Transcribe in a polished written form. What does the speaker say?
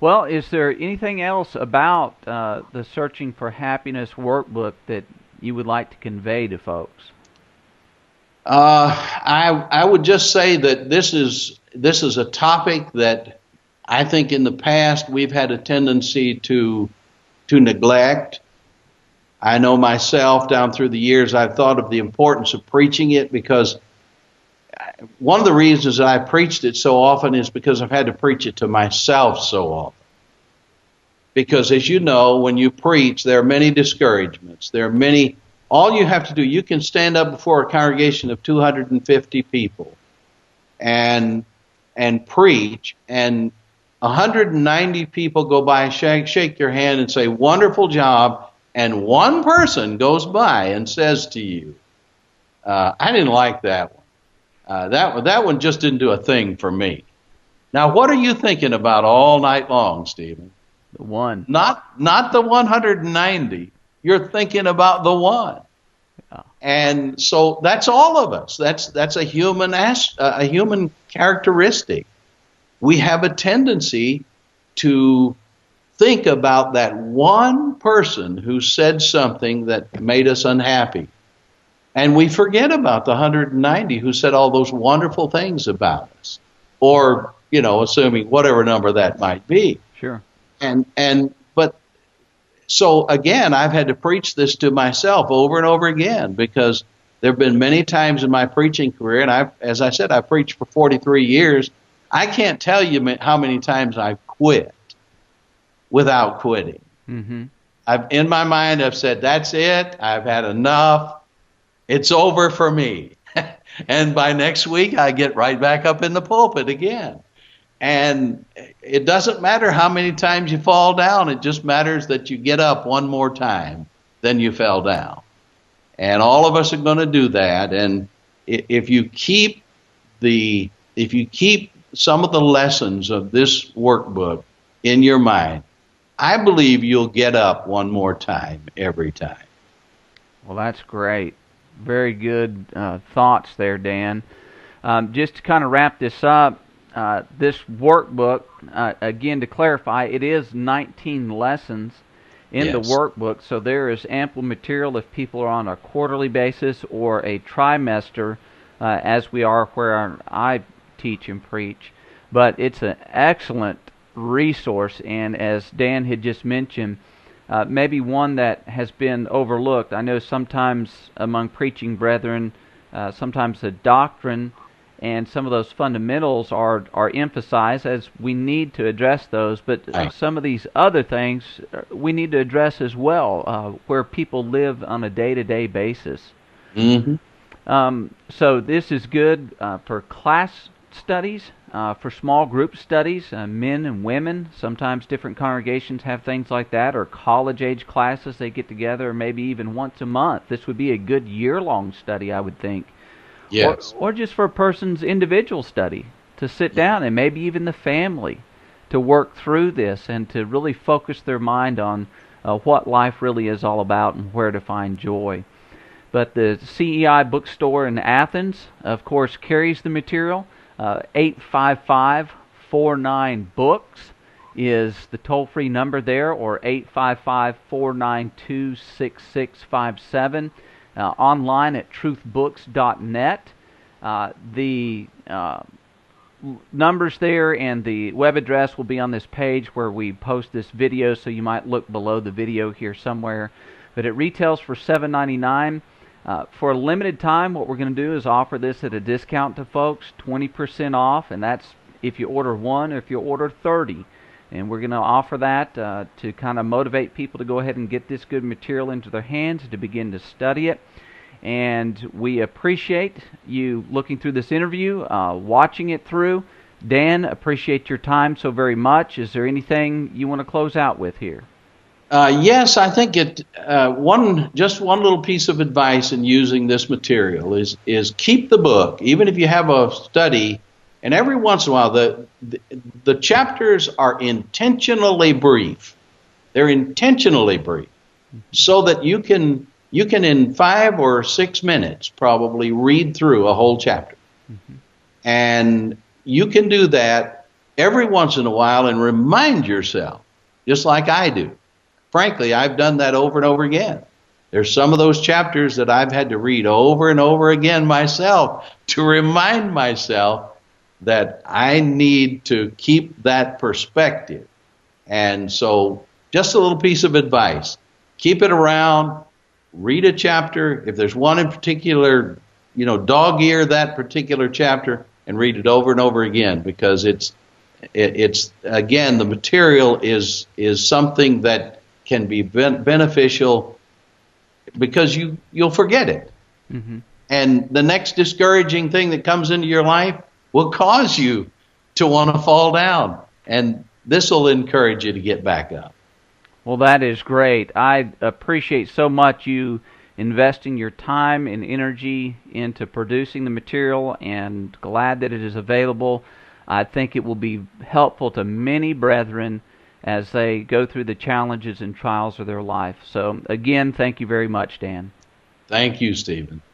Well, is there anything else about the Searching for Happiness workbook that you would like to convey to folks? I would just say that this is a topic that I think in the past we've had a tendency to neglect. I know myself down through the years I've thought of the importance of preaching it, because one of the reasons that I preached it so often is because I've had to preach it to myself so often. Because as you know, when you preach, there are many discouragements. There are many, all you have to do, you can stand up before a congregation of 250 people and preach, and 190 people go by, shake your hand and say, wonderful job, and one person goes by and says to you, I didn't like that one. That one just didn't do a thing for me. Now, what are you thinking about all night long, Stephen? The one. Not the 190. You're thinking about the one. Yeah. And so that's all of us. That's a human characteristic. We have a tendency to think about that one person who said something that made us unhappy. And we forget about the 190 who said all those wonderful things about us. Or, assuming whatever number that might be. Sure. But so again, I've had to preach this to myself over and over again, because there have been many times in my preaching career, and as I said, I preached for 43 years. I can't tell you how many times I've quit without quitting. Mm-hmm. In my mind, I've said, that's it. I've had enough. It's over for me. And by next week, I get right back up in the pulpit again. And it doesn't matter how many times you fall down. It just matters that you get up one more time than you fell down. And all of us are going to do that. And if you keep some of the lessons of this workbook in your mind, I believe you'll get up one more time every time. Well, that's great. Very good thoughts there, Dan. Just to kind of wrap this up, this workbook, again, to clarify, it is 19 lessons in the workbook, so there is ample material if people are on a quarterly basis or a trimester, as we are where I teach and preach. But it's an excellent resource, and as Dan had just mentioned, maybe one that has been overlooked. I know sometimes among preaching brethren, sometimes the doctrine and some of those fundamentals are emphasized, as we need to address those, but some of these other things we need to address as well, where people live on a day-to-day basis. Mm-hmm. So this is good for class studies, for small group studies, men and women. Sometimes different congregations have things like that, or college-age classes they get together, or maybe even once a month. This would be a good year-long study, I would think. Yes. Or just for a person's individual study, to sit down, and maybe even the family, to work through this and to really focus their mind on what life really is all about and where to find joy. But the CEI bookstore in Athens, of course, carries the material. 855-49-BOOKS is the toll-free number there, or 855-492-6657. Online at truthbooks.net. The numbers there and the web address will be on this page where we post this video, so you might look below the video here somewhere. But it retails for $7.99. For a limited time, what we're going to do is offer this at a discount to folks, 20% off, and that's if you order one or if you order 30. And we're going to offer that to kind of motivate people to go ahead and get this good material into their hands to begin to study it. And we appreciate you looking through this interview, watching it through. Dan, appreciate your time so very much. Is there anything you want to close out with here? Yes, I think just one little piece of advice in using this material is keep the book, even if you have a study, and every once in a while the chapters are intentionally brief. They're intentionally brief, so that you can in 5 or 6 minutes probably read through a whole chapter. Mm-hmm. And you can do that every once in a while and remind yourself, just like I do. Frankly, I've done that over and over again. There's some of those chapters that I've had to read over and over again myself to remind myself that I need to keep that perspective. And so, just a little piece of advice. Keep it around, read a chapter. If there's one in particular, dog ear that particular chapter and read it over and over again, because it's again, the material is something that can be beneficial, because you'll forget it. Mm-hmm. And the next discouraging thing that comes into your life will cause you to want to fall down. And this will encourage you to get back up. Well, that is great. I appreciate so much you investing your time and energy into producing the material, and glad that it is available. I think it will be helpful to many brethren as they go through the challenges and trials of their life. So again, thank you very much, Dan. Thank you, Stephen.